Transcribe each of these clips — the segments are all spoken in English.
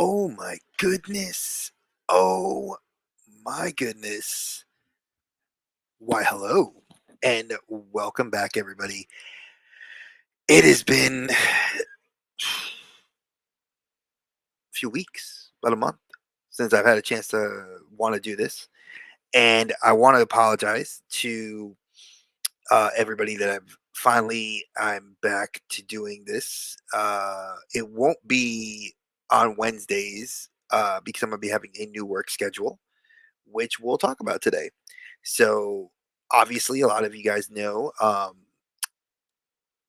Oh my goodness. Oh my goodness. Why, hello, and welcome back, everybody. It has been a few weeks, about a month, since I've had a chance to want to do this. And I want to apologize to everybody that I'm back to doing this. It won't be on Wednesdays because I'm going to be having a new work schedule, which we'll talk about today. So, obviously, a lot of you guys know,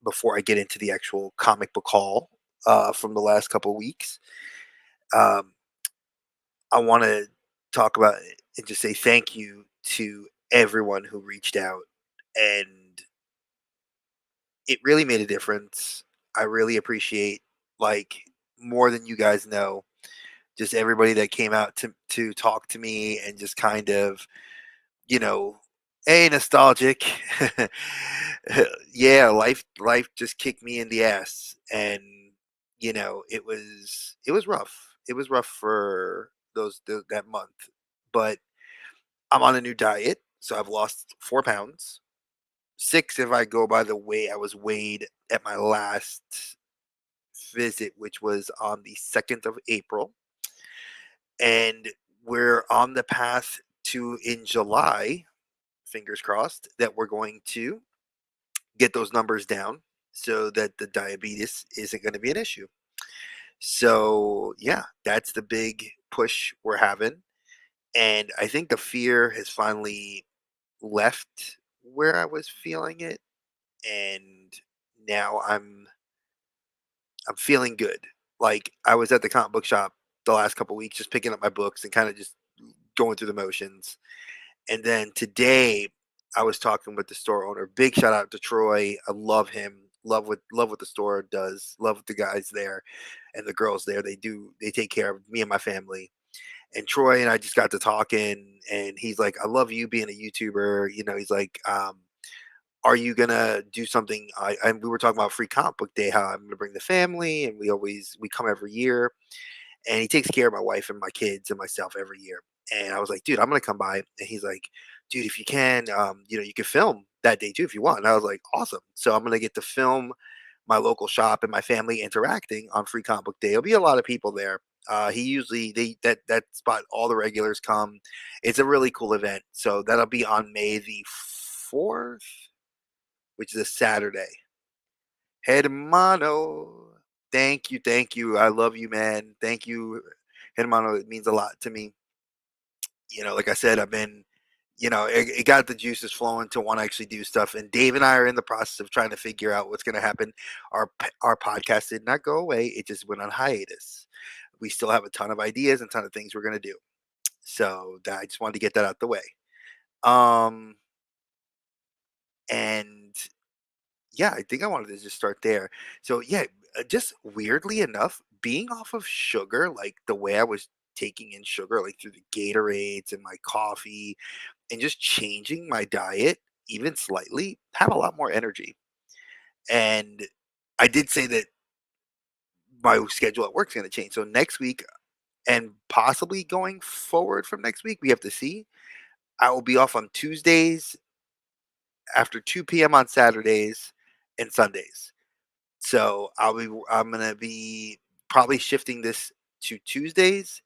before I get into the actual comic book haul from the last couple of weeks, um, I want to talk about it and just say thank you to everyone who reached out. And it really made a difference. I really appreciate, like, more than you guys know, just everybody that came out to talk to me and just kind of, you know, nostalgic. Yeah, life just kicked me in the ass, and it was rough. It was rough for that month, but I'm on a new diet, so I've lost 4 pounds, 6 if I go by the way I was weighed at my last visit, which was on the 2nd of April, and we're on the path to in July, fingers crossed, that we're going to get those numbers down so that the diabetes isn't going to be an issue. So, yeah, that's the big push we're having. And I think the fear has finally left where I was feeling it. And now I'm feeling good. Like, I was at the comic book shop the last couple weeks just picking up my books and kind of just going through the motions. And then today, I was talking with the store owner. Big shout out to Troy. I love him. Love what the store does. Love the guys there and the girls there. They take care of me and my family. And Troy and I just got to talking, and he's like, "I love you being a YouTuber." He's like, "Are you gonna do something?" And we were talking about Free Comic Book Day, how I'm gonna bring the family, and we come every year, and he takes care of my wife and my kids and myself every year. And I was like, dude, I'm gonna come by. And he's like, dude, if you can, you can film that day too if you want. And I was like, awesome. So I'm gonna get to film my local shop and my family interacting on Free Comic Book Day. There'll be a lot of people there. He usually that spot all the regulars come. It's a really cool event. So that'll be on May the 4th, which is a Saturday. Hermano, thank you, thank you. I love you, man. Thank you, hermano. It means a lot to me. Like I said, I've been, it got the juices flowing to want to actually do stuff. And Dave and I are in the process of trying to figure out what's going to happen. Our podcast did not go away; it just went on hiatus. We still have a ton of ideas and ton of things we're going to do. So I just wanted to get that out the way. Um, and yeah, I think I wanted to just start there. So yeah, just weirdly enough, being off of sugar, like the way I was taking in sugar, like through the Gatorades and my coffee, and just changing my diet even slightly, have a lot more energy. And I did say that my schedule at work is going to change. So next week, and possibly going forward from next week, we have to see. I will be off on Tuesdays after 2 p.m. on Saturdays and Sundays. So I'm gonna be probably shifting this to Tuesdays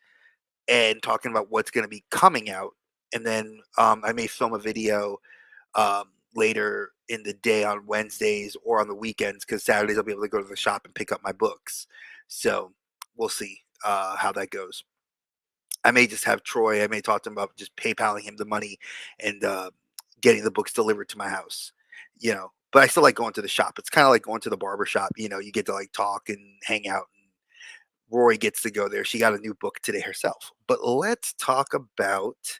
and talking about what's gonna be coming out, and then I may film a video later in the day on Wednesdays or on the weekends because Saturdays I'll be able to go to the shop and pick up my books. So we'll see how that goes. I may just have Troy. I may talk to him about just PayPaling him the money and getting the books delivered to my house. But I still like going to the shop. It's kind of like going to the barber shop. You get to like talk and hang out. And Rory gets to go there. She got a new book today herself. But let's talk about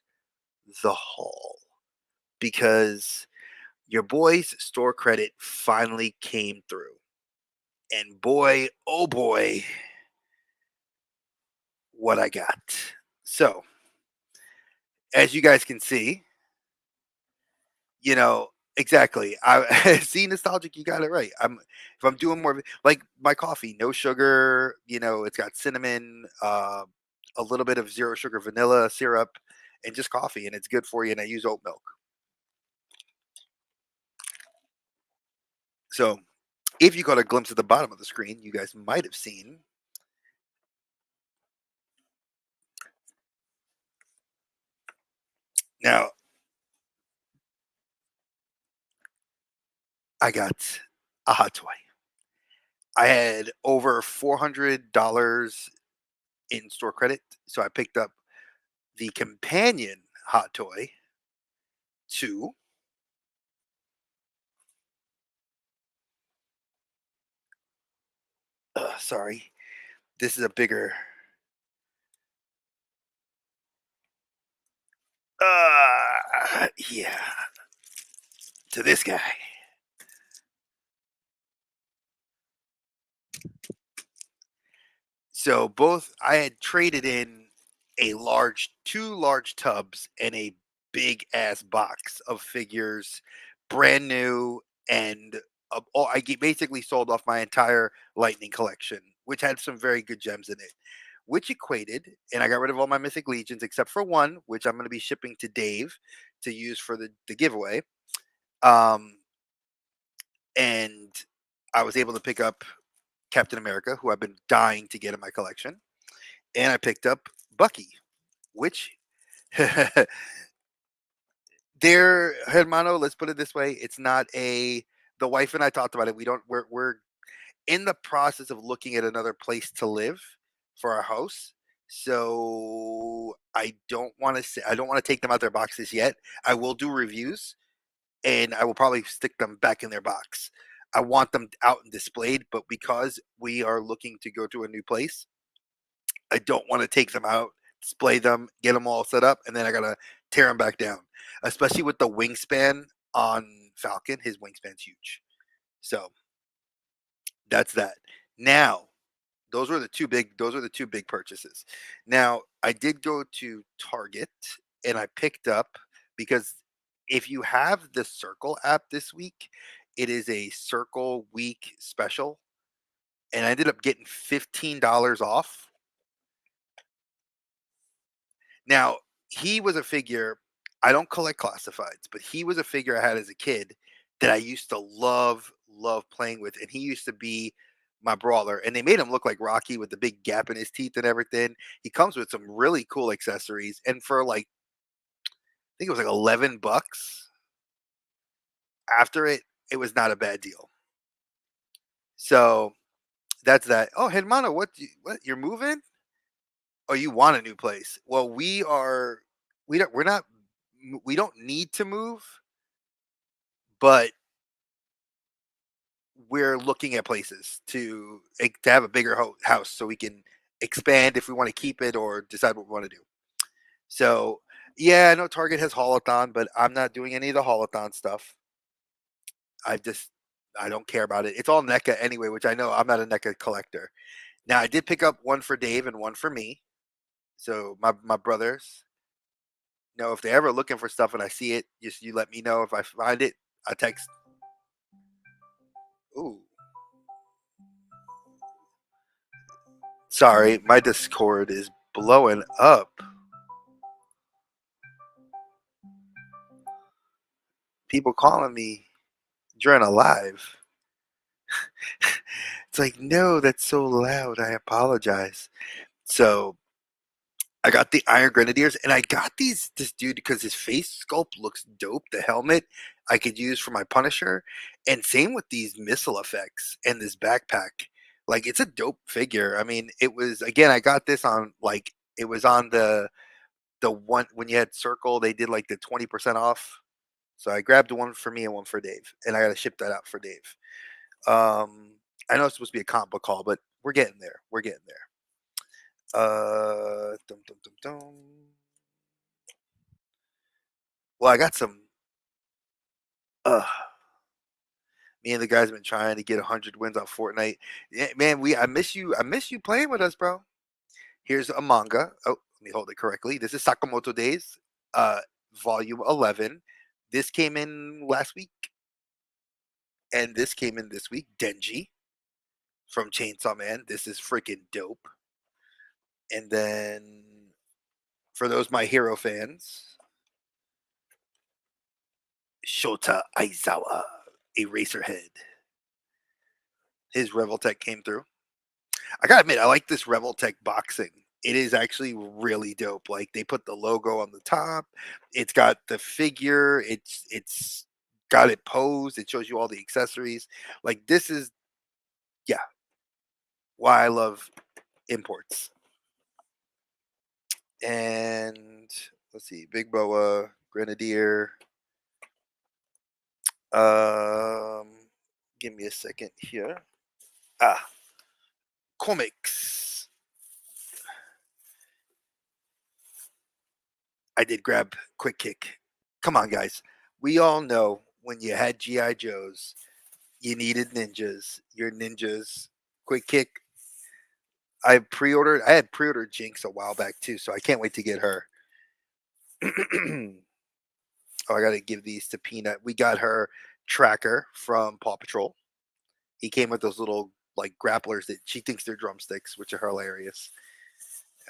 the haul because your boy's store credit finally came through. And boy, oh boy, what I got. So, as you guys can see, you know, Exactly. I see nostalgic, you got it right. If I'm doing more of it like my coffee, no sugar, it's got cinnamon, a little bit of zero sugar vanilla syrup, and just coffee, and it's good for you, and I use oat milk. So, if you got a glimpse at the bottom of the screen, you guys might have seen now I got a hot toy. I had over $400 in store credit, so I picked up the companion hot toy to, sorry, this is a bigger, yeah, to this guy. So both I had traded in two large tubs and a big ass box of figures, brand new, and basically sold off my entire Lightning collection, which had some very good gems in it, which equated, and I got rid of all my Mythic Legions except for one, which I'm going to be shipping to Dave to use for the giveaway. Um, and I was able to pick up Captain America, who I've been dying to get in my collection, and I picked up Bucky, which dear hermano, let's put it this way, it's not a the wife and I talked about it. We're in the process of looking at another place to live for our house. So I don't want to take them out their boxes yet. I will do reviews and I will probably stick them back in their box. I want them out and displayed, but because we are looking to go to a new place, I don't want to take them out, display them, get them all set up, and then I gotta tear them back down. Especially with the wingspan on Falcon, his wingspan's huge. So that's that. Now, those are the two big purchases. Now, I did go to Target and I picked up because if you have the Circle app this week, it is a Circle week special. And I ended up getting $15 off. Now, he was a figure. I don't collect classifieds, but he was a figure I had as a kid that I used to love playing with, and he used to be my brawler. And they made him look like Rocky with the big gap in his teeth and everything. He comes with some really cool accessories, and for like I think it was like $11 after it was not a bad deal. So that's that. Oh, Hermano, what you're moving? Oh, you want a new place? Well, we're not we don't need to move, but we're looking at places to have a bigger house so we can expand if we want to keep it or decide what we want to do. So yeah, I know Target has holothon, but I'm not doing any of the holothon stuff. I just I don't care about it. It's all NECA anyway, which I know I'm not a NECA collector. Now I did pick up one for Dave and one for me. So my brothers, if they're ever looking for stuff and I see it, just you let me know if I find it. I text. Ooh, sorry, my Discord is blowing up. People calling me during a live. It's like, no, that's so loud. I apologize. So I got the Iron Grenadiers, and I got this dude because his face sculpt looks dope. The helmet I could use for my Punisher, and same with these missile effects and this backpack. Like it's a dope figure. I mean, it was again. I got this on like it was on the one when you had Circle. They did like the 20% off. So I grabbed one for me and one for Dave, and I got to ship that out for Dave. I know it's supposed to be a comic book call, but we're getting there. We're getting there. Dum, dum, dum, dum. Well, I got some. Uh, Me and the guys have been trying to get 100 wins on Fortnite. Yeah, man, I miss you. I miss you playing with us, bro. Here's a manga. Oh, let me hold it correctly. This is Sakamoto Days, uh, Volume 11. this came in last week, and this came in this week. Denji from Chainsaw Man. This is freaking dope. And then for those My Hero fans, Shota Aizawa, Eraserhead. His Revoltech came through. I gotta admit, I like this Revoltech boxing. It is actually really dope. Like they put the logo on the top. It's got the figure. It's got it posed. It shows you all the accessories. Like this is, yeah, why I love imports. And let's see, Big Boa, Grenadier. Um, Give me a second here. Ah, comics. I did grab Quick Kick. Come on, guys. We all know when you had GI Joes, you needed ninjas. Your ninjas. Quick Kick. I pre-ordered. I had pre-ordered Jinx a while back too, so I can't wait to get her. Oh, I gotta give these to Peanut. We got her Tracker from Paw Patrol. He came with those little like grapplers that she thinks they're drumsticks, which are hilarious.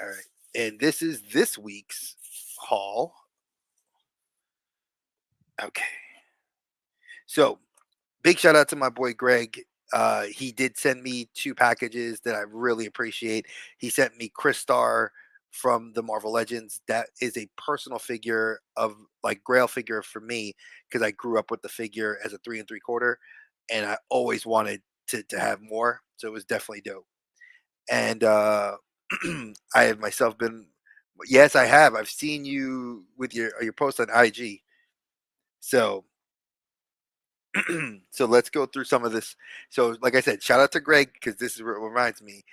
All right, and this is this week's haul. Okay, so big shout out to my boy Greg. He did send me two packages that I really appreciate. He sent me Crystar from the Marvel Legends. That is a personal figure of like Grail figure for me because I grew up with the figure as a 3 3/4, and I always wanted to have more. So it was definitely dope. And I have myself been, yes, I have. I've seen you with your post on IG. So so let's go through some of this. So, like I said, shout out to Greg because this is what reminds me.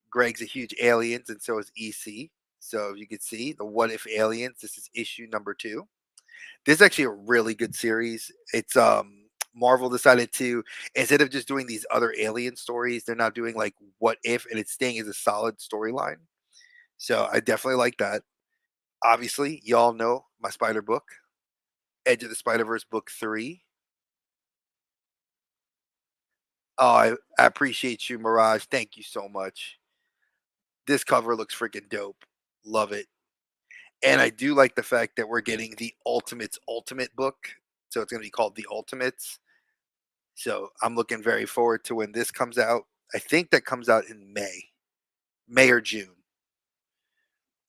Greg's a huge aliens, and so is EC. So you can see the What If Aliens. This is issue number 2. This is actually a really good series. It's Marvel decided to, instead of just doing these other alien stories, they're now doing like What If, and it's staying as a solid storyline. So I definitely like that. Obviously, y'all know my Spider book, Edge of the Spider Verse book 3. Oh, I appreciate you, Mirage. Thank you so much. This cover looks freaking dope. Love it. And I do like the fact that we're getting the Ultimates Ultimate book. So it's going to be called The Ultimates. So I'm looking very forward to when this comes out. I think that comes out in May or June.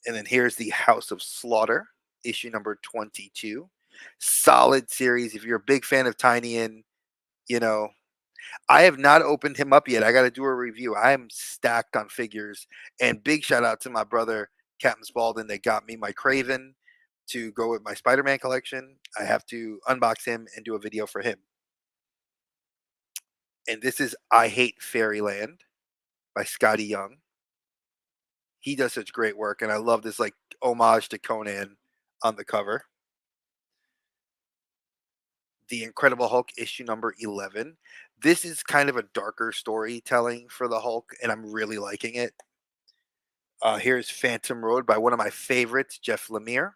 And then here's the House of Slaughter, issue number 22. Solid series. If you're a big fan of Tiny, you know, I have not opened him up yet. I got to do a review. I am stacked on figures. And big shout out to my brother, Captain Spaulding, that got me my Craven to go with my Spider Man collection. I have to unbox him and do a video for him. And this is I Hate Fairyland by Scotty Young. He does such great work. And I love this like homage to Conan on the cover. The Incredible Hulk issue number 11. This is kind of a darker storytelling for the Hulk, and I'm really liking it. Here's Phantom Road by one of my favorites, Jeff Lemire.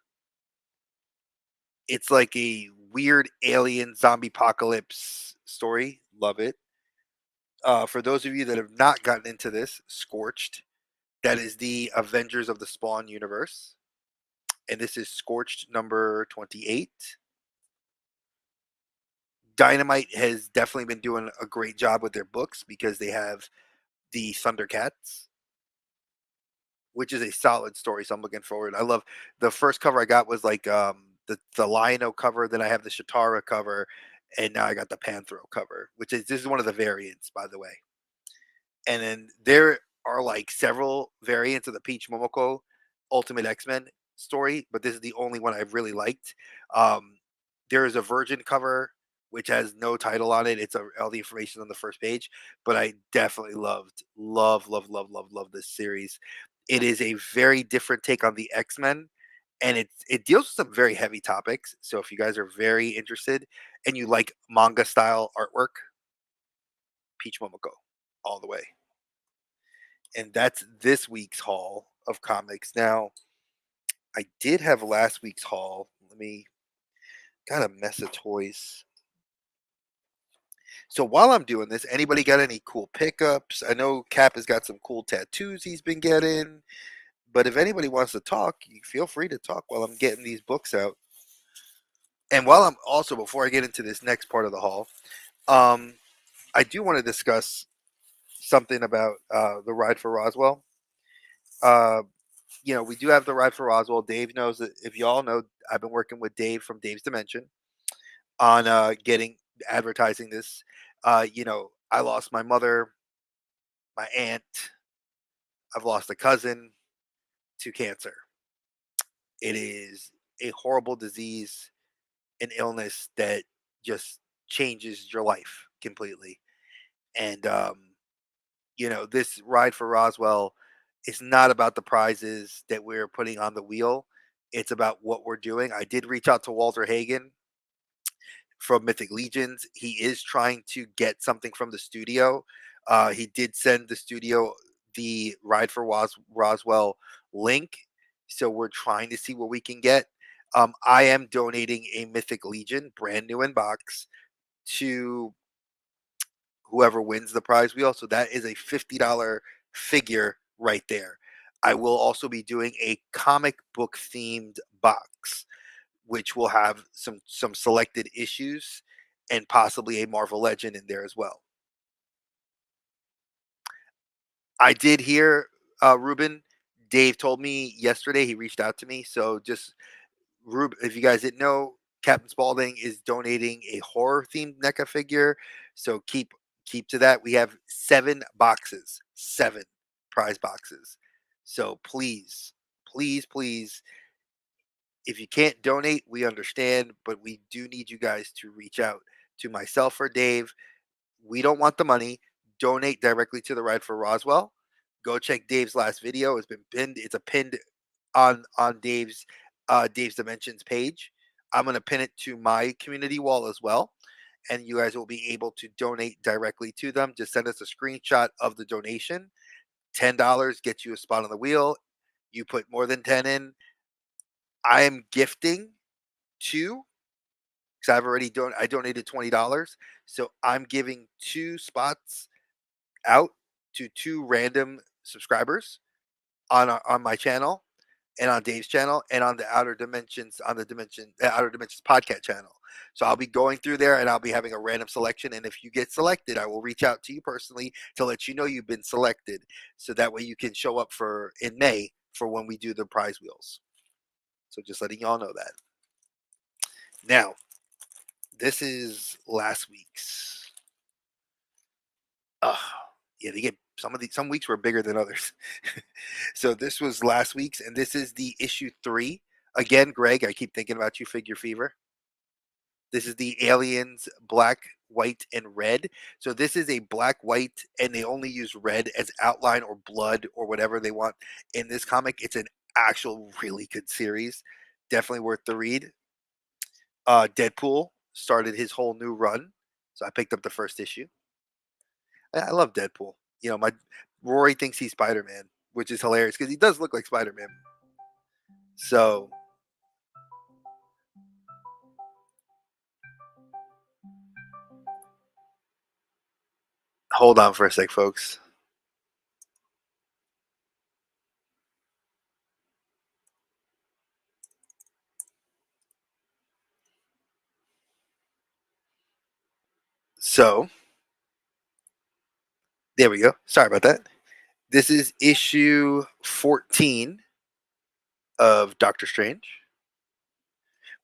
It's like a weird alien zombie apocalypse story. Love it. For those of you that have not gotten into this, Scorched. That is the Avengers of the Spawn universe. And this is Scorched number 28. Dynamite has definitely been doing a great job with their books because they have the Thundercats, which is a solid story. So I'm looking forward. I love the first cover I got was like the Lion-O cover. Then I have the Shatara cover, and now I got the Panthro cover, which is this is one of the variants, by the way. And then there are like several variants of the Peach Momoko Ultimate X-Men story, but this is the only one I've really liked. Um, there is a Virgin cover which has no title on it. It's all the information on the first page, but I definitely love this series. It is a very different take on the X-Men, and it deals with some very heavy topics. So if you guys are very interested and you like manga style artwork, Peach Momoko all the way. And that's this week's haul of comics. Now, I did have last week's haul. Let me Got a mess of toys. So while I'm doing this, anybody got any cool pickups? I know Cap has got some cool tattoos he's been getting. But if anybody wants to talk, you feel free to talk while I'm getting these books out. And while I'm also, before I get into this next part of the haul, um, I do want to discuss something about the ride for Roswell. Uh, we do have the ride for Roswell. Dave knows that. If you all know, I've been working with Dave from Dave's Dimension on getting advertising this. I lost my mother, my aunt. I've lost a cousin to cancer. It is a horrible disease, an illness that just changes your life completely. And this ride for Roswell is not about the prizes that we're putting on the wheel. It's about what we're doing. I did reach out to Walter Hagen from Mythic Legions. He is trying to get something from the studio. He did send the studio the Ride for Roswell link. So we're trying to see what we can get. I am donating a Mythic Legion, brand new in box, to whoever wins the prize wheel. So that is a $50 figure right there. I will also be doing a comic book themed box, which will have some selected issues and possibly a Marvel Legend in there as well. I did hear Ruben. Dave told me yesterday he reached out to me. So just if you guys didn't know, Captain Spaulding is donating a horror themed NECA figure. So keep to that. We have 7 boxes, 7 prize boxes. So please, please, please, if you can't donate, we understand, but we do need you guys to reach out to myself or Dave. We don't want the money. Donate directly to the Ride for Roswell. Go check Dave's last video. It's been pinned. It's a pinned on Dave's Dimensions page. I'm gonna pin it to my community wall as well, and you guys will be able to donate directly to them. Just send us a screenshot of the donation. $10 gets you a spot on the wheel. You put more than 10 in. I am gifting two because I donated $20, so I'm giving 2 spots out to 2 random subscribers on my channel and on Dave's channel and on the Outer Dimensions podcast channel. So I'll be going through there and I'll be having a random selection. And if you get selected, I will reach out to you personally to let you know you've been selected, so that way you can show up for in May for when we do the prize wheels. So just letting y'all know that. Now, this is last week's. Oh, yeah, they get some weeks were bigger than others. So this was last week's, and this is the issue 3. Again, Greg, I keep thinking about you, Figure Fever. This is the aliens black, white, and red. So this is a black, white, and they only use red as outline or blood or whatever they want in this comic. It's an actual really good series. Definitely worth the read. Deadpool started his whole new run. So I picked up the first issue. I love Deadpool. My Rory thinks he's Spider Man, which is hilarious because he does look like Spider Man. So hold on for a sec, folks. So there we go. Sorry about that. This is issue 14 of Doctor Strange.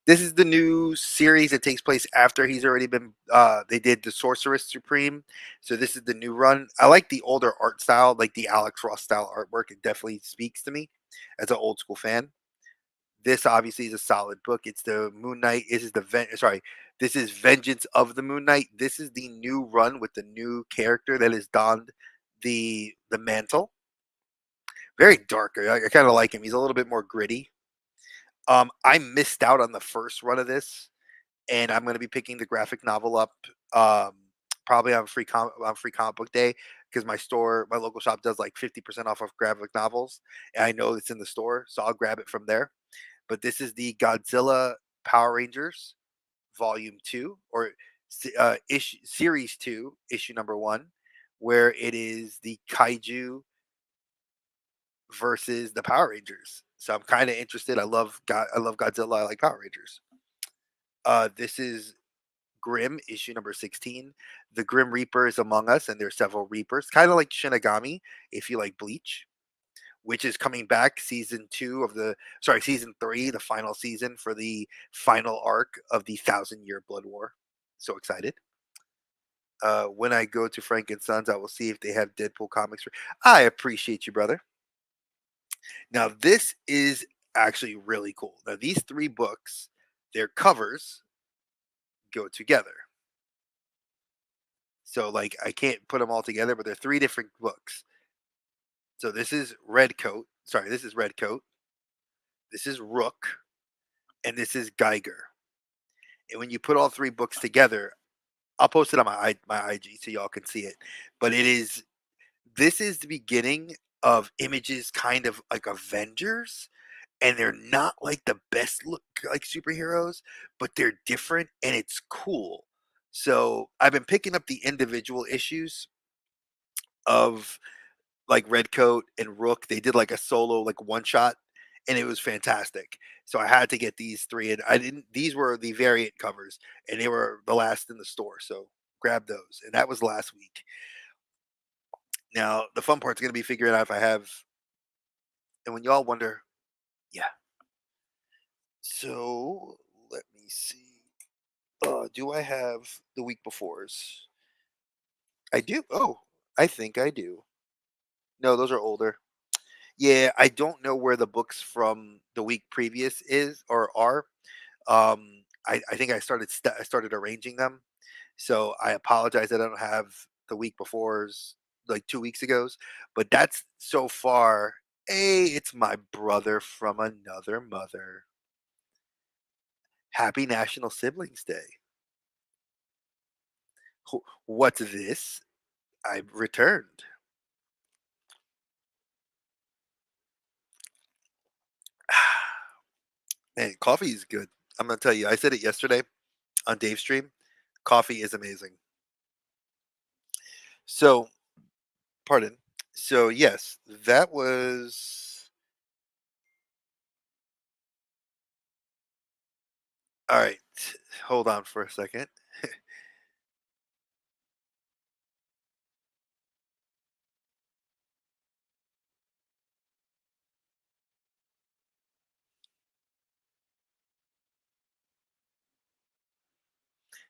This is the new series that takes place after he's already been. They did the Sorceress Supreme, so this is the new run. I like the older art style, like the Alex Ross style artwork. It definitely speaks to me as an old school fan. This obviously is a solid book. It's the Moon Knight. This is Vengeance of the Moon Knight. This is the new run with the new character that has donned the mantle. Very dark. I kind of like him. He's a little bit more gritty. I missed out on the first run of this, and I'm going to be picking the graphic novel up um, probably on free comic book day because my local shop does like 50% off of graphic novels, and I know it's in the store, so I'll grab it from there. But this is the Godzilla Power Rangers. Volume 2, or Series 2, issue number 1, where it is the kaiju versus the Power Rangers. So I'm kind of interested. I love Godzilla. I like Power Rangers. This is Grim, issue number 16. The Grim Reaper is among us, and there's several Reapers, kind of like Shinigami, if you like Bleach, which is coming back season 3, the final season for the final arc of the Thousand-Year Blood War. So excited. When I go to Frank and Sons, I will see if they have Deadpool comics. I appreciate you, brother. Now, this is actually really cool. Now, these 3 books, their covers go together. So, like, I can't put them all together, but they're 3 different books. So, this is Red Coat. Sorry, this is Red Coat. This is Rook, and this is Geiger. And when you put all 3 books together, I'll post it on my IG so y'all can see it. But this is the beginning of Image's kind of like Avengers, and they're not like the best look like superheroes, but they're different and it's cool. So I've been picking up the individual issues of like Redcoat and Rook. They did like a solo like one shot, and it was fantastic. So I had to get these 3, and I didn't these were the variant covers, and they were the last in the store. So grab those. And that was last week. Now the fun part's gonna be figuring out if I have, and when y'all wonder, yeah. So let me see. Do I have the week before's? I do. Oh, I think I do. No, those are older. Yeah, I don't know where the books from the week previous is or are. I think I started arranging them, so I apologize that I don't have the week before's like 2 weeks ago's. But that's so far. Hey, it's my brother from another mother. Happy National Siblings Day. What's this? I returned. Man, coffee is good. I'm gonna tell you. I said it yesterday on Dave's stream. Coffee is amazing. So, pardon. So yes, that was all right. Hold on for a second.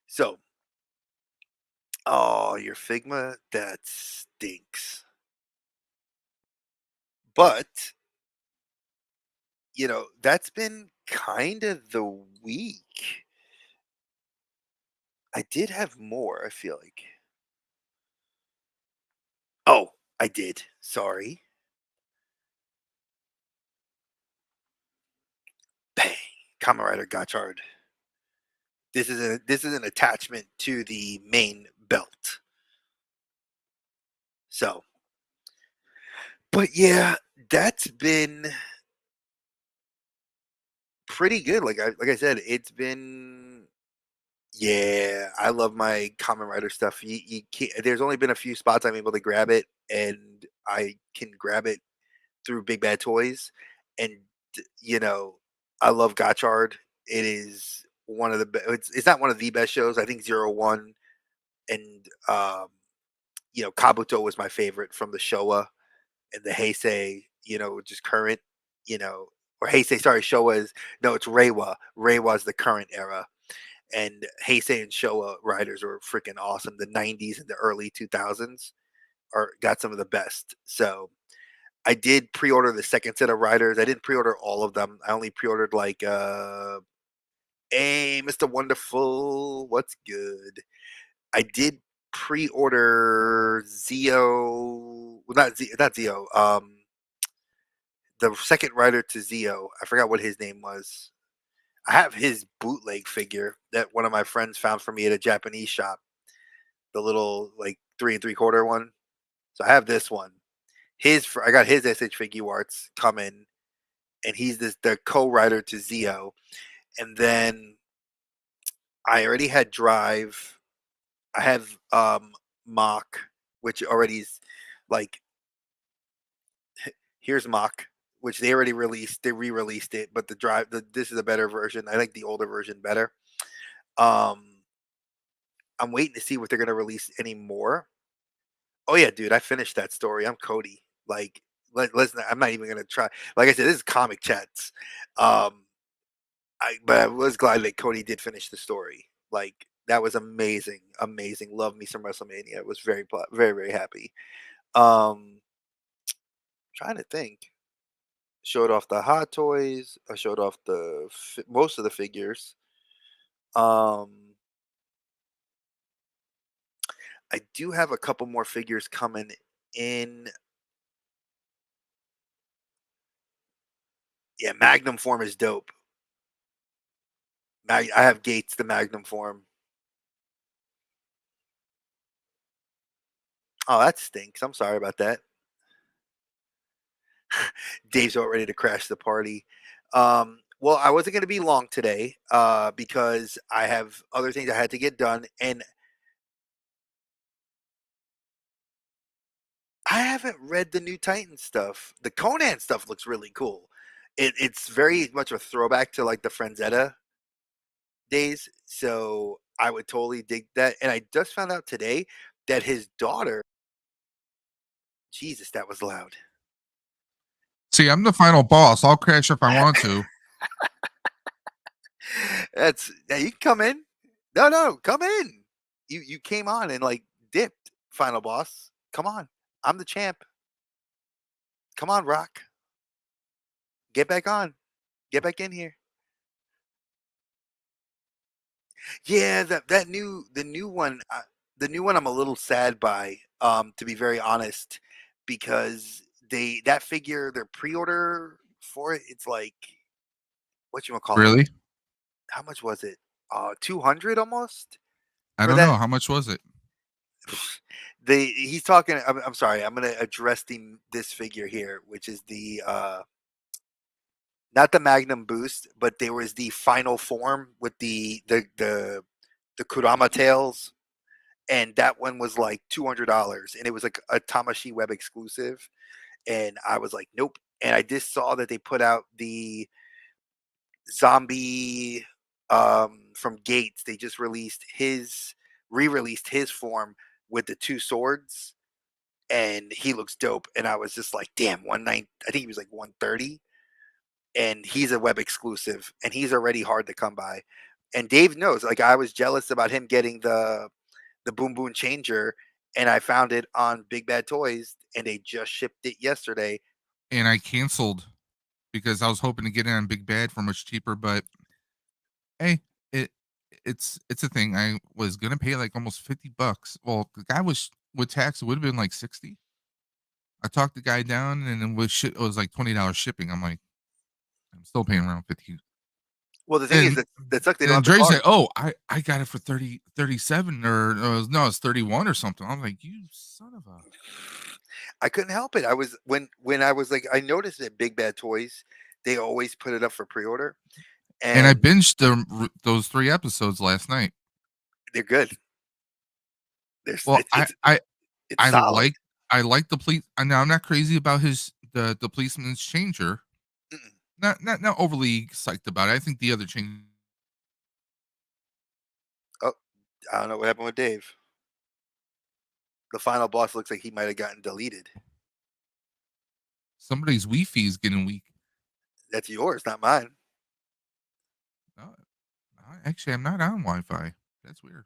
So, oh, your Figma, that stinks. But that's been kind of the week. I did have more. I feel like. Oh, I did. Sorry. Bang. Kamen Rider Gotchard. This is an attachment to the main belt. So, but yeah, that's been pretty good. Like I said, it's been, yeah. I love my Kamen Rider stuff. You can't, there's only been a few spots I'm able to grab it, and I can grab it through Big Bad Toys, and you know, I love Gotchard. It is one of the best. It's not one of the best shows. I think 01 and Kabuto was my favorite from the Showa, and the Heisei, which is current, or Heisei, sorry, Showa is, no, it's Reiwa. Reiwa is the current era. And Heisei and Showa riders are freaking awesome. The 90s and the early 2000s are got some of the best. So I did pre-order the second set of riders. I didn't pre-order all of them. I only pre-ordered like hey, Mr. Wonderful, what's good? I did pre-order Zio, well, not Zio. The second rider to Zio. I forgot what his name was. I have his bootleg figure that one of my friends found for me at a Japanese shop. The little like 3 3/4 one. So I have this one. I got his SH Figure Arts coming, and he's the co-writer to Zio. And then I already had Drive. I have Mock, which already is like here's Mock, which they already released. They re-released it, but the Drive, this is a better version. I like the older version better. Um, I'm waiting to see what they're gonna release any more. Oh yeah, dude, I finished that story. I'm Cody. Like, let's. Not, I'm not even gonna try. Like I said, this is comic chats. Um, but I was glad that Cody did finish the story. Like that was amazing, amazing. Love me some WrestleMania. I was very, very happy. Um, trying to think. Showed off the hot toys. I showed off most of the figures. Um, I do have a couple more figures coming in. Yeah, Magnum form is dope. I have Gates the Magnum form. Oh, that stinks. I'm sorry about that. Dave's about ready to crash the party. Well, I wasn't going to be long today because I have other things I had to get done, and I haven't read the new Titan stuff. The Conan stuff looks really cool. It's very much a throwback to like the Frenzetta days, so I would totally dig that. And I just found out today that his daughter, Jesus, that was loud. See, I'm the final boss. I'll crash if I want to. That's yeah, you can come in. No, no, come in. You came on and like dipped, final boss. Come on. I'm the champ. Come on, Rock. Get back on. Get back in here. Yeah, the new one the new one I'm a little sad by, to be very honest, because that figure, their pre-order for it, it's like what you wanna call it? Really? How much was it? 200 almost I for don't that. know. How much was it? He's talking. I'm sorry. I'm going to address this figure here, which is the not the Magnum Boost, but there was the final form with the Kurama tails, and that one was like $200, and it was like a Tamashi Web exclusive, and I was like, nope. And I just saw that they put out the zombie from Gates. They just re-released his form with the two swords, and he looks dope. And I was just like, damn, 190. I think he was like 130, and he's a web exclusive, and he's already hard to come by. And Dave knows, like, I was jealous about him getting the Boom Boom Changer, and I found it on Big Bad Toys, and they just shipped it yesterday. And I canceled because I was hoping to get it on Big Bad for much cheaper. But hey, it it's a thing. I was gonna pay like almost $50. Well, the guy was with tax. It would have been like 60. I talked the guy down, and then it was like $20 shipping. I'm like, I'm still paying around 50. Well, the thing is And that sucks. They don't then have the Dre said, card. "Oh, I got it for 37 or no, it's 31 or something." I'm like, "You son of a." I couldn't help it. I was when I was like, I noticed that Big Bad Toys, they always put it up for pre-order, And I and binged those 3 episodes last night. they're good. There's Well, it's I solid. like I like the police. Now I'm not crazy about the policeman's changer. Mm-mm. Not overly psyched about it. I think the other change Oh, I don't know what happened with Dave. The final boss looks like he might have gotten deleted. somebody's Wi-Fi is getting weak. That's yours, not mine. No, actually, I'm not on Wi-Fi. That's weird.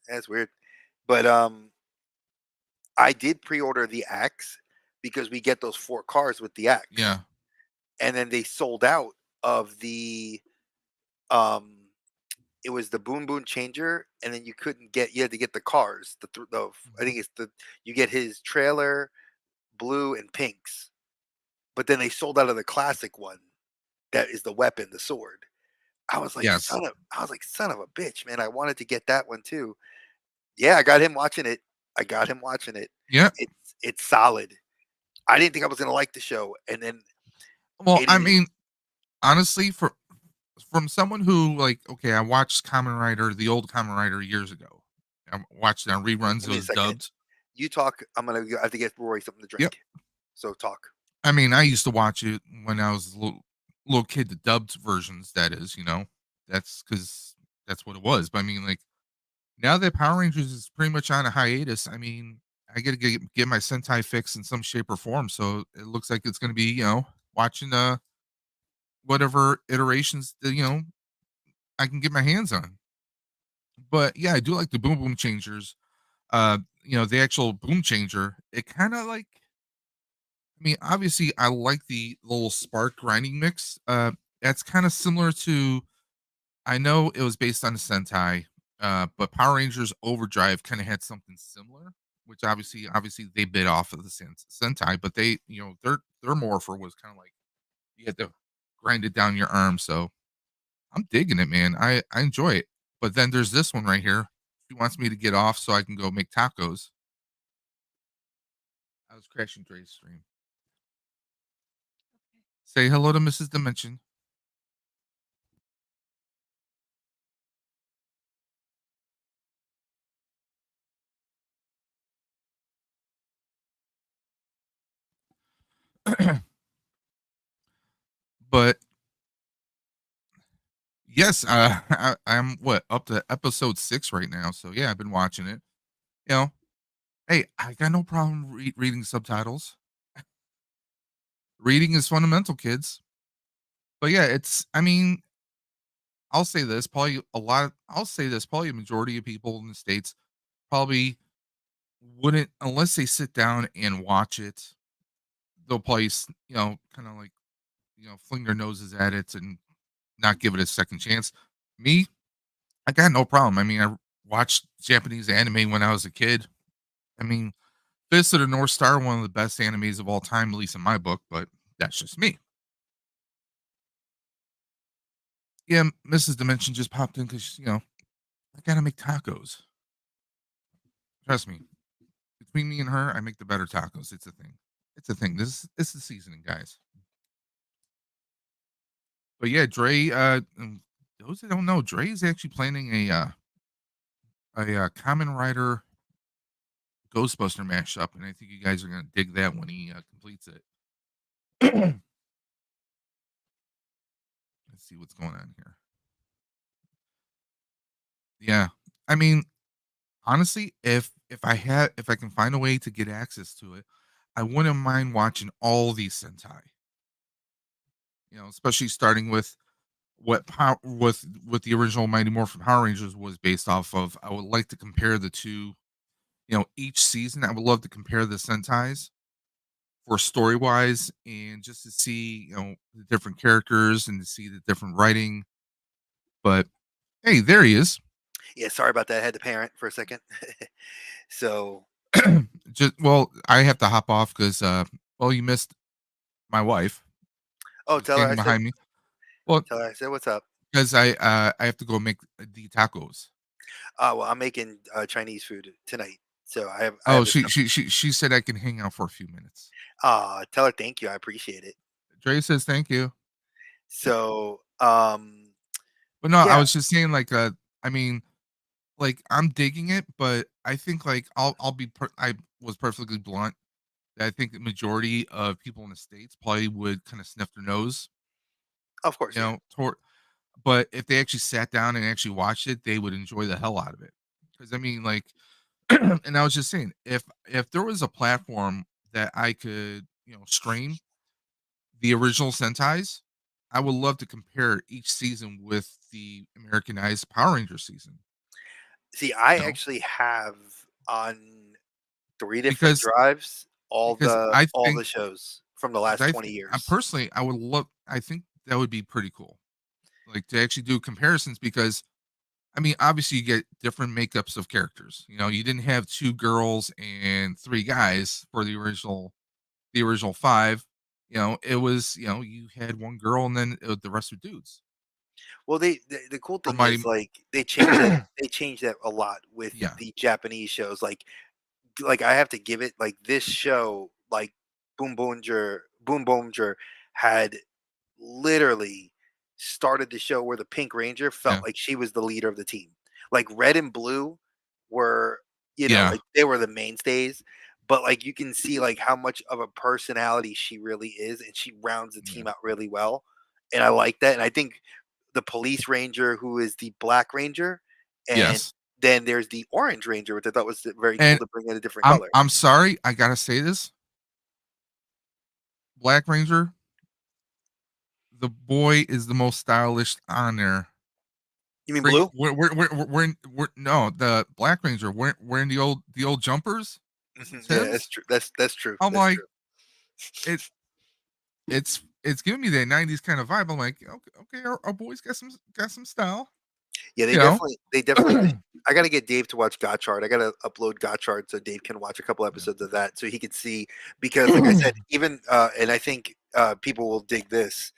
That's weird. But I did pre-order the axe because we get those 4 cars with the axe, Yeah. and then they sold out of the um. It was the Boom Boom Changer, and then you couldn't get. You had to get the cars. I Mhm. think it's the you get his trailer, blue and pinks, but then they sold out of the classic one. That is the weapon, the sword. Yes. I was like, son of a bitch, man. I wanted to get that one too. Yeah, I got him watching it. I got him watching it. Yeah. It's solid. I didn't think I was gonna like the show, and then Well, it I is. mean, honestly, from someone who, like, okay, I watched Kamen Rider, the old Kamen Rider years ago. I watched it on reruns, Give it me a was second. dubbed. You talk. I have to get Rory something to Yep. drink. So talk. I mean, I used to watch it when I was a little kid, the dubbed versions, that is, you know? That's because that's what it was, but I mean, like, now that Power Rangers is pretty much on a hiatus, I mean, I gotta get my Sentai fix in some shape or form, so it looks like it's gonna be, watching, whatever iterations that, I can get my hands on. But, yeah, I do like the Boom Boom Changers. The actual Boom Changer, it kinda, like, I mean, obviously, I like the little spark grinding mix. That's kind of similar to. I know it was based on a Sentai, but Power Rangers Overdrive kind of had something similar, which obviously they bit off of the Sentai, but they, their morpher was kind of like you had to grind it down your arm. So I'm digging it, man. I enjoy it. But then there's this one right here. She wants me to get off so I can go make tacos. I was crashing Dre's stream. Say hello to Mrs. Dimension. But yes, I'm what up to episode 6 right now. So yeah, I've been watching it. You know, hey, I got no problem reading subtitles. Reading is fundamental, kids. But yeah, it's. I mean, I'll say this. Probably a lot. I'll say this. Probably a majority of people in the states probably wouldn't unless they sit down and watch it. They'll probably kind of like fling their noses at it and not give it a second chance. Me, I got no problem. I mean, I watched Japanese anime when I was a kid. I mean, Fist of the North Star, one of the best animes of all time, at least in my book, but that's just me. Yeah, Mrs. Dimension just popped in because, I gotta make tacos. Trust me. Between me and her, I make the better tacos. It's a thing. It's a thing. This is the seasoning, guys. But yeah, Dre, those that don't know, Dre is actually planning a Kamen Rider Ghostbuster mashup, and I think you guys are gonna dig that when he completes it. Let's see what's going on here. Yeah, I mean, honestly, if I can find a way to get access to it, I wouldn't mind watching all these Sentai. Especially starting with what with the original Mighty Morphin Power Rangers was based off of. I would like to compare the two. Each season, I would love to compare the Sentais for story wise and just to see the different characters and to see the different writing. But hey, there he is. Yeah, sorry about that. I had to parent for a second. So, Just well, I have to hop off because well, you missed my wife. oh, She's standing behind me. Well, tell her I said what's up. because I have to go make the tacos. Well, I'm making Chinese food tonight, so I Oh, have the stuff. she said I can hang out for a few minutes. Tell her thank you. I appreciate it. Dre says thank you. So, But no, I yeah, was just saying like I mean, like I'm digging it, but I think like I was perfectly blunt. I think the majority of people in the states probably would kind of sniff their nose, of course, yeah. toward. But if they actually sat down and actually watched it, they would enjoy the hell out of it. Because I mean, like, and I was just saying, if there was a platform that I could stream the original Sentais, I would love to compare each season with the Americanized Power Ranger season. See, I You know, actually have on 3 different because drives because I all think the shows from the because last 20 I years. personally I would love. I think that would be pretty cool, like to actually do comparisons because I mean, obviously, you get different makeups of characters. You didn't have 2 girls and 3 guys for the original 5. It was, you had 1 girl and then, the rest were dudes. Well, the cool For thing is, Mighty like, they changed that a lot with Yeah. the Japanese shows, I have to give it, like, this show, like, Boom Boomger had literally started the show where the Pink Ranger felt Yeah. like she was the leader of the team. Like red and blue were, Yeah. like they were the mainstays, but like you can see like how much of a personality she really is, and she rounds the Yeah. team out really well. And I like that. And I think the Police Ranger, who is the Black Ranger, and Yes. then there's the Orange Ranger, which I thought was very cool And to bring in a different I'm color. I'm sorry, I gotta say this. Black Ranger, the boy is the most stylish on there. You mean Bring blue? we're no, the Black Ranger, wearing the old jumpers, the Mhm, yeah, that's Tims. true. That's true. I'm That's like, true. it it's giving me that '90s kind of vibe. I'm like, "Okay, okay, our boys got some style," Yeah, you know? they definitely I gotta get Dave to watch Gotchard. I gotta upload Gotchard so Dave can watch a couple Yeah. episodes of that so he could see, because like I said, even and I think people will dig this.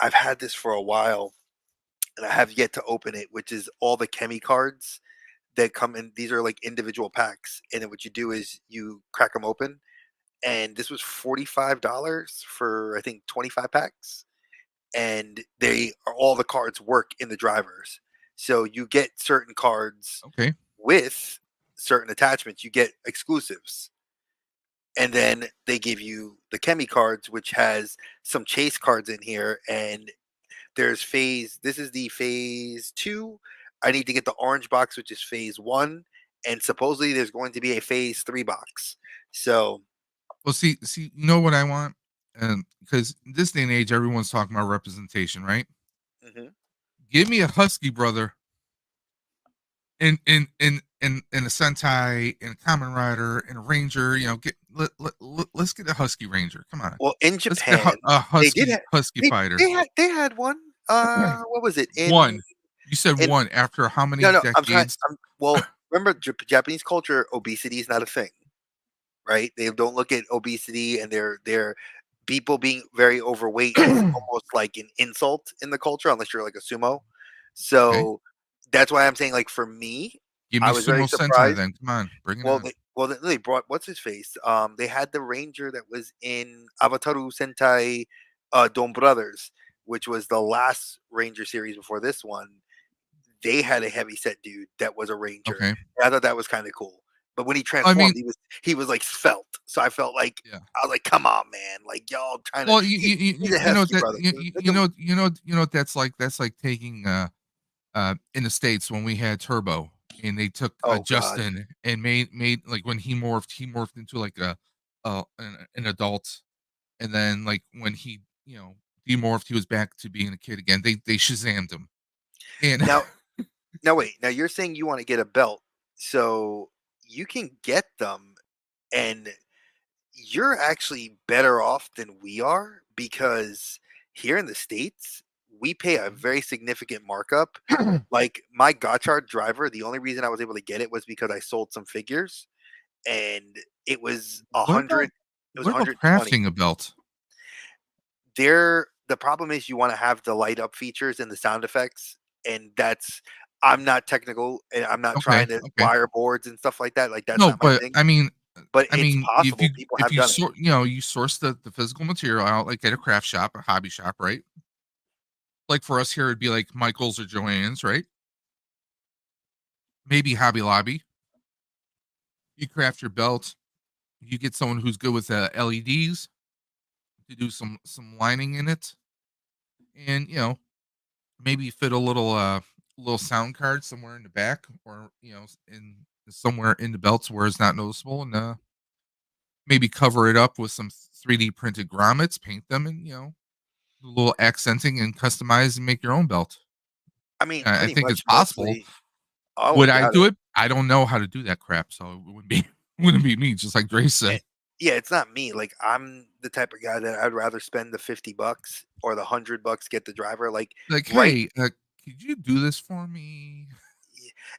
I've had this for a while and I have yet to open it, which is all the Chemi cards that come in. These are like individual packs, and then what you do is you crack them open. And this was $45 for I think 25 packs, and they are all the cards work in the drivers. So you get certain cards Okay. with certain attachments. You get exclusives. And then they give you the Chemi cards, which has some chase cards in here. And there's phase, this is the phase two. I need to get the orange box, which is phase one. And supposedly there's going to be a phase three box. So, Well, you know what I want? Because this day and age, everyone's talking about representation, right? mhm. Give me a husky brother in a Sentai, in a Kamen Rider, in a Ranger. Let's get a husky Ranger. Come on, Well, in let's get Japan, a they did husky fighter. they had one. What was it in One. You said in one after how many no, no, I'm trying. decades? Well, remember Japanese culture, obesity is not a thing, right? They don't look at obesity, and they're people being very overweight is almost like an insult in the culture, unless you're like a sumo. Okay, So that's why I'm saying, like for me, give I me was very Sumo Sentai surprised. then. Come on, bring it Well, on. they brought what's his face. They had the ranger that was in Avataru Sentai, Don Brothers, which was the last ranger series before this one. They had a heavy set dude that was a ranger. Okay, And I thought that was kind of cool. But when he I mean, transformed, he was like svelte. So I felt like yeah. I was like, come on, man! Like y'all trying to. Well, He's a you know husky that brother. Make him. you know what that's like taking in the States when we had Turbo and they took Oh God. Justin and made like when he morphed into like an adult, and then like when he demorphed, he was back to being a kid again. They Shazammed him. And Now, wait. Now you're saying you want to get a belt, so you can get them, and you're actually better off than we are, because here in the States, we pay a very significant markup. Like my Gotchard driver, the only reason I was able to get it was because I sold some figures, and it was a what hundred. about It was what about 120. crafting a belt? The problem is you want to have the light up features and the sound effects, and that's I'm not technical, and I'm not Okay, trying to okay. wire boards and stuff like that. Like that's No, not my but thing. I mean, But it's if you possible. People if have you done it. sort you source the physical material out like at a craft shop, a hobby shop, right? Like for us here, it'd be like Michael's or Joann's, right? Maybe Hobby Lobby. You craft your belt. You get someone who's good with LEDs to do some lining in it, and maybe fit a little sound card somewhere in the back, or in somewhere in the belts where it's not noticeable, and maybe cover it up with some 3D printed grommets, paint them, and do a little accenting and customize and make your own belt. I mean, I pretty think it's much possible. mostly. I Would wouldn't I doubt do it. it? I don't know how to do that crap, so it wouldn't be wouldn't be me. Just like Dre Eh, said, yeah, it's not me. Like I'm the type of guy that I'd rather spend the $50 or the $100, get the driver. Like like, right. hey, could you do this for me?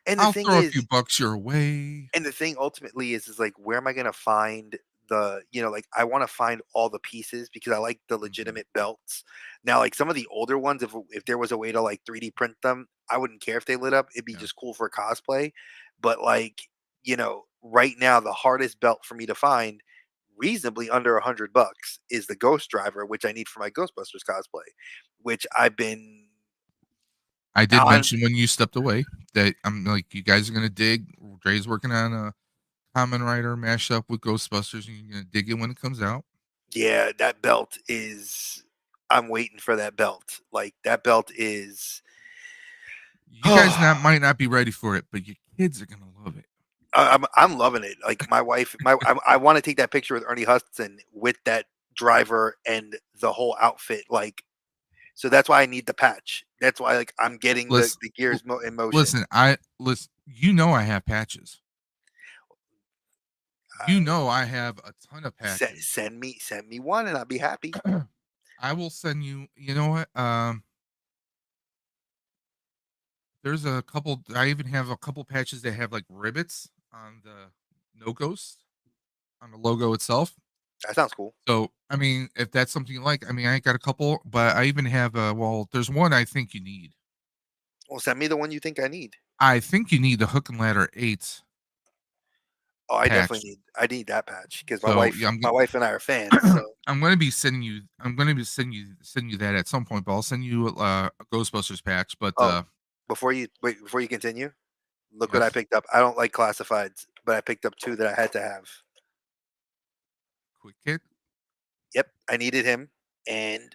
And the I'll thing throw a few is, bucks your way. and the thing ultimately is like, where am I gonna find like I want to find all the pieces because I like the Mhm. legitimate belts. Now, like some of the older ones, if there was a way to like 3D print them, I wouldn't care if they lit up. It'd be Yeah. just cool for cosplay. But like, right now the hardest belt for me to find, reasonably under $100, is the Ghost Driver, which I need for my Ghostbusters cosplay, which I've been I Now did I'm mention when you stepped away that I'm like, "You guys are gonna dig." Dre's working on a Kamen Rider mashup with Ghostbusters, and you're gonna dig it when it comes out. yeah, that belt is I'm waiting for that belt. Like, that belt is You guys not might not be ready for it, but your kids are gonna love it. I'm loving it. Like, my wife my I wanna take that picture with Ernie Hudson with that driver and the whole outfit, like, so that's why I need the patch. That's why, like, I'm getting Listen, the l gears in motion. listen, I listen. You know I have patches. You Uh, know I have a ton of patches. send me one and I'll be happy. I will send you. You know what? There's a couple. I even have a couple patches that have like rivets on the no ghost on the logo itself. That sounds cool. So, I mean, if that's something you like, I mean, I got a couple, but I even have a. Well, there's one I think you need. Well, send me the one you think I need. I think you need the Hook and Ladder 8 Oh, patch. I need that patch because So, yeah, my wife and I are fans, so I'm gonna be sending you. I'm gonna be sending you that at some point. But I'll send you a Ghostbusters patch. But oh, before you continue, look what I yes, picked up. I don't like classifieds, but I picked up 2 that I had to have. quick kit. Yep, I needed him, and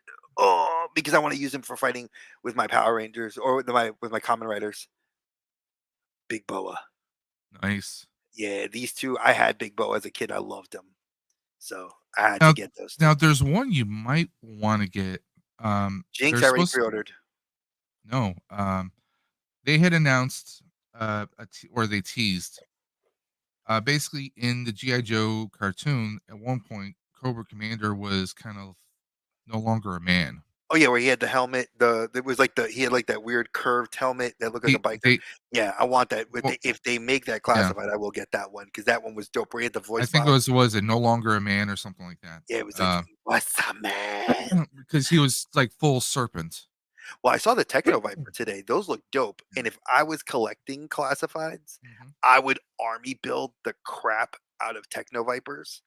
because I wanna use him for fighting with my Power Rangers or with my Kamen Riders. Big Boa. Nice. Yeah, these 2 I had Big Boa as a kid, I loved him. So, I had to Now, get those 2. now there's one you might want to get. Jinx I There's already supposed pre-ordered. no. They had announced or they teased basically in the GI Joe cartoon at one point. Cobra Commander was kind of no longer a man. Oh, yeah, where he had the helmet, it was like he had, like, that weird curved helmet that looked like a biker. They Yeah, I want that. well, If they make that yeah. classified, I will get that one because that one was dope where he had the I voice think it box. was it no longer a man or something like that. Yeah, it was like, "What's up, man?" Because he was like full serpent. Well, I saw the Techno Viper today. Those look dope, Yeah. and if I was collecting classifieds, Mhm. I would army build the crap out of Techno Vipers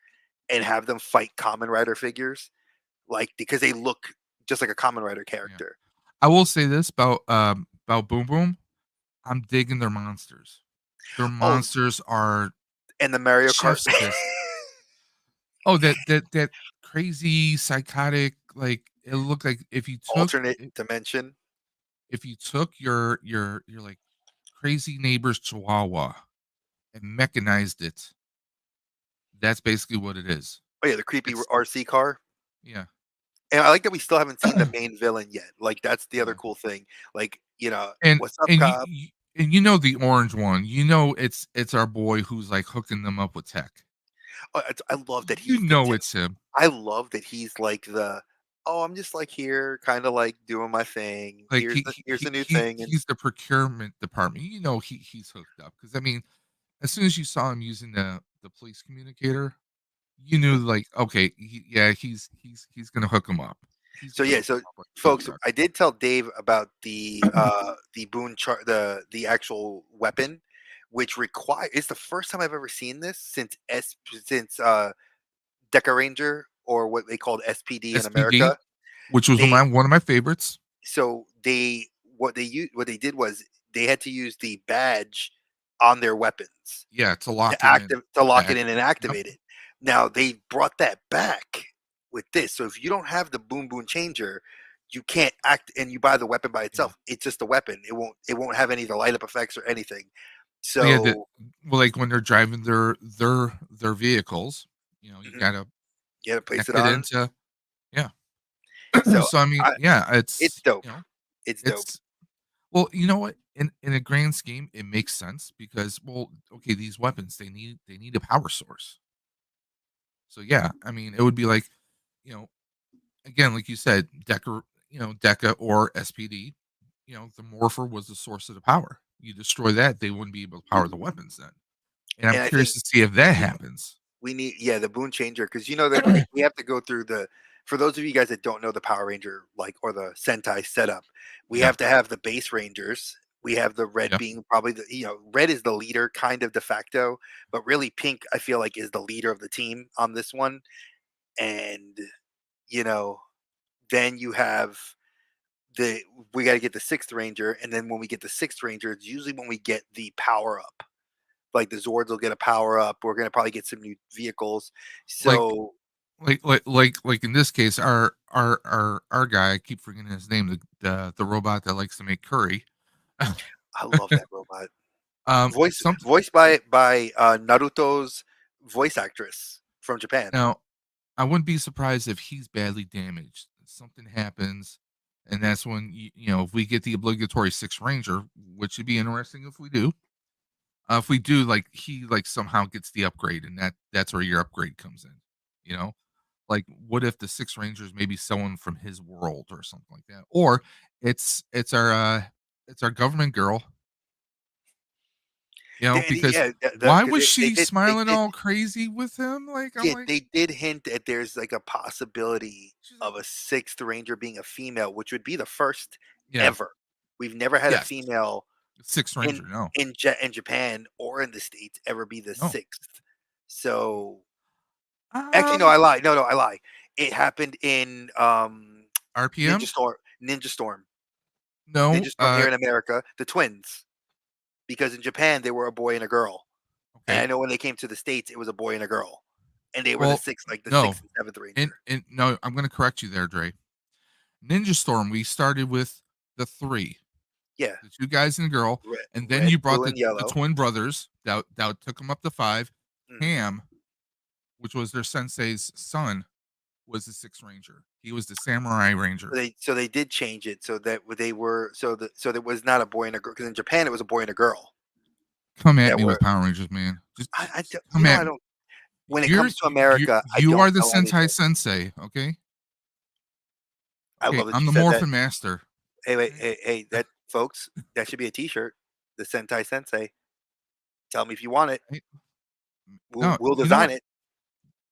and have them fight Kamen Rider figures, like, because they look just like a Kamen Rider Yeah. character. I will say this about Boom Boom. I'm digging their monsters. Their Oh, monsters are and the Mario Kart chef's kiss. Oh, that crazy psychotic like it looked like alternate dimension. if you took your like crazy neighbor's chihuahua and mechanized it, that's basically what it is. Oh, yeah, the creepy It's RC car. yeah. And I like that we still haven't seen the main villain yet. Like, that's the other Yeah. cool thing. Like, "What's up, And cop?" you know the orange one, you know it's our boy who's, like, hooking them up with tech. I love that You he's the know tip. it's him. I love that he's like "Oh, I'm just, like, here kinda, like, doing my thing. Like, Here's the new thing," and he's the procurement department. You know he's hooked up because I mean, as soon as you saw him using the police communicator, you knew, mhm. like, okay, yeah, he's gonna hook him up. He's So, gonna yeah, hook so, him up like a drug folks, dog. I did tell Dave about the boon char the actual weapon, which require it's the first time I've ever seen this since Deca Ranger or what they called SPD in SPD, America. which was They one of my favorites. so they what they did was they had to use the badge on their weapons Yeah, to lock it in. to lock Yeah, it in and yep, activate it. Now they brought that back with this. So if you don't have the boom boom changer, you can't act and you buy the weapon by yeah. itself. It's just a weapon. It won't have any of the light up effects or anything. Well, yeah, the So well, like, when they're driving their vehicles, you mhm, gotta you gotta place connect it it on. into yeah. So So, I mean, I yeah, it's dope. It's dope. it's well, you know what? In a grand scheme, it makes sense because, well, okay, these weapons, they need a power source. So, yeah, I mean, it would be like, you know, again, like you said, Deca or SPD, the morpher was the source of the power. You destroy that, they wouldn't be able to power the weapons then. And I'm And I curious think to see if that happens. we need the boon changer because you know that we have to go through the for those of you guys that don't know the Power Ranger like or the Sentai setup, we Yeah. have to have the base Rangers. We have the red Yeah. being probably red is the leader kind of de facto, but really pink I feel like is the leader of the team on this one. And you know, then you have the we got to get the sixth ranger, and then when we get the sixth ranger, it's usually when we get the power up. Like the Zords will get a power up. We're gonna probably get some new vehicles. Like So like in this case, our guy, I keep forgetting his name, the robot that likes to make curry. I love that robot. Some Voiced by Naruto's voice actress from Japan. Now, I wouldn't be surprised if he's badly damaged. Something happens, and that's when if we get the obligatory six ranger, which would be interesting if we do. If we do, like he like somehow gets the upgrade, and that's where your upgrade comes in. You know, like what if the six rangers maybe someone from his world or something like that, or it's our government girl. Because Yeah, why because was they she did they smiling did all crazy with him? Like I'm yeah, like they did hint that there's like a possibility she's like of a sixth ranger being a female, which would be the first yeah ever. We've never had a yes female six in ranger no in Japan or in the States ever be the no sixth. So actually, no, um I lie. No, no, I lie. It happened in RPM Ninja Storm, no Ninja Storm here in America, the twins. Because in Japan they were a boy and a girl, and I okay know when they came to the States it was a boy and a girl, and they were the well sixth, like the no sixth and seventh and ranger. and no I'm gonna correct you there, Dre. Ninja Storm, we started with the three, Yeah, the two guys and a girl, red, and then red, you brought blue, the and the yellow. twin brothers that took them up to five. Mhm. Cam, which was their sensei's son, was the sixth ranger. He was the samurai ranger. So they did change it so that they were so there was not a boy and a girl, because in Japan it was a boy and a girl Come at that me with were. Power Rangers, man. Just come I at me. don't. When it comes to America, I You don't are the know Sentai anything. Sensei, okay? I Okay, love that I'm you the said that. Morphin Master. Hey, wait, Okay? hey, that folks, that should be a T-shirt. The Sentai Sensei. Tell me if you want it. Hey, We'll no, we'll you know design what? it.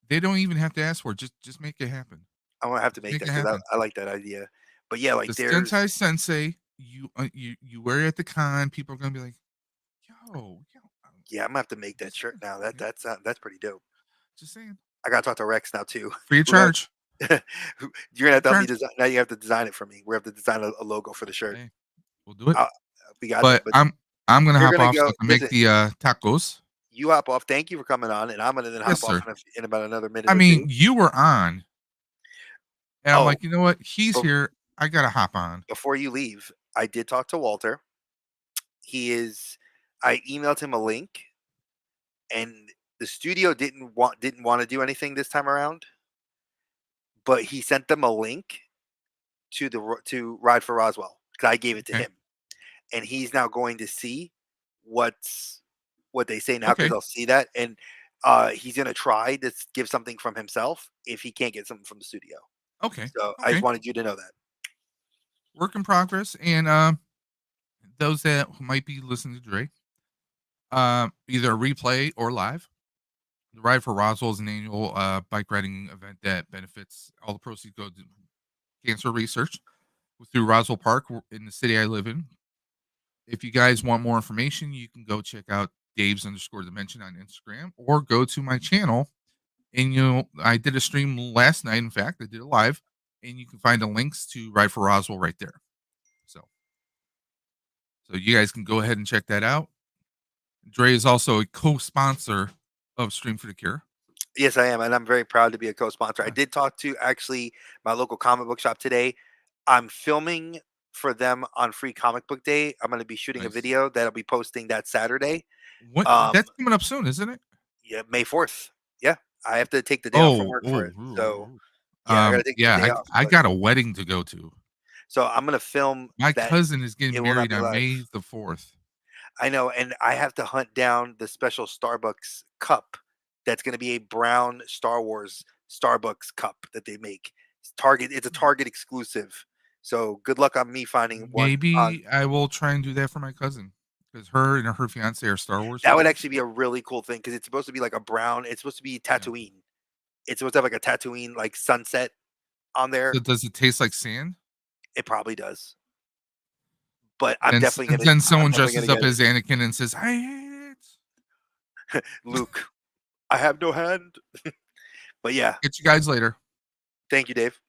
They don't even have to ask for it. Just make it happen. I'm gonna have to Just make make that it because happen. I like that idea. But yeah, The like there's Sentai Sensei, you wear it at the con, people are gonna be like, yo, yeah, I'm gonna have to make that just shirt saying, now. okay? That's pretty dope. Just saying. I gotta talk to Rex now too. Free of We're gonna charge. you're gonna Free have of to help me charge. design. Now you have to design it for me. We have to design a logo for the shirt. Hey, we'll do it. Uh, we got that. But But I'm gonna you're hop gonna off so go. I can make Listen, the tacos. you hop off. Thank you for coming on, and I'm gonna then Yes, hop off sir. in about another minute I or mean, two. you were on, and I'm Oh, like, you know what? He's but here. I gotta hop on. before you leave, I did talk to Walter. He is. I emailed him a link, and the studio didn't want to do anything this time around, but he sent them a link to Ride for Roswell because I gave it to Okay. him, and he's now going to see what's what they say now because Okay. they'll see that, and he's gonna try to give something from himself if he can't get something from the studio. Okay. So I just Okay. wanted you to know that. Work in progress. And those that might be listening to Dre, either replay or live. The Ride for Roswell is an annual bike riding event that benefits all the proceeds go to cancer research through Roswell Park in the city I live in. If you guys want more information, you can go check out Dave's underscore dimension on Instagram or go to my channel. And I did a stream last night. In fact, I did it live, and you can find the links to Ride for Roswell right there. So you guys can go ahead and check that out. Dre is also a co-sponsor of Stream for the Cure. Yes, I am, and I'm very proud to be a co-sponsor. I Uh, did talk to actually my local comic book shop today. I'm filming for them on Free Comic Book Day. I'm going to be shooting a nice. video that I'll be posting that Saturday. What Um, that's coming up soon, isn't it? yeah, May 4th. Yeah, I have to take the day off from Oh, work for oh, it. ooh, So ooh. yeah, I got to take the Yeah, day off. I But got a wedding to go to. so I'm going to film My that. cousin is It getting will not married be on live. May the 4th. I know, and I have to hunt down the special Starbucks cup that's going to be a brown Star Wars Starbucks cup that they make. It's a Target exclusive. So good luck on me finding one on Maybe I will try and do that for my cousin because her and her fiance are Star Wars that would fans. actually be a really cool thing because it's supposed to be like a brown. It's supposed to be Yeah. Tatooine. It's supposed to have like a Tatooine like sunset on So there. does it taste like sand? It probably does, but And then I'm someone definitely dresses gonna up get it. as Anakin and says, "I hate it." Luke, I have no hand. But yeah, Get you guys later. thank you, Dave.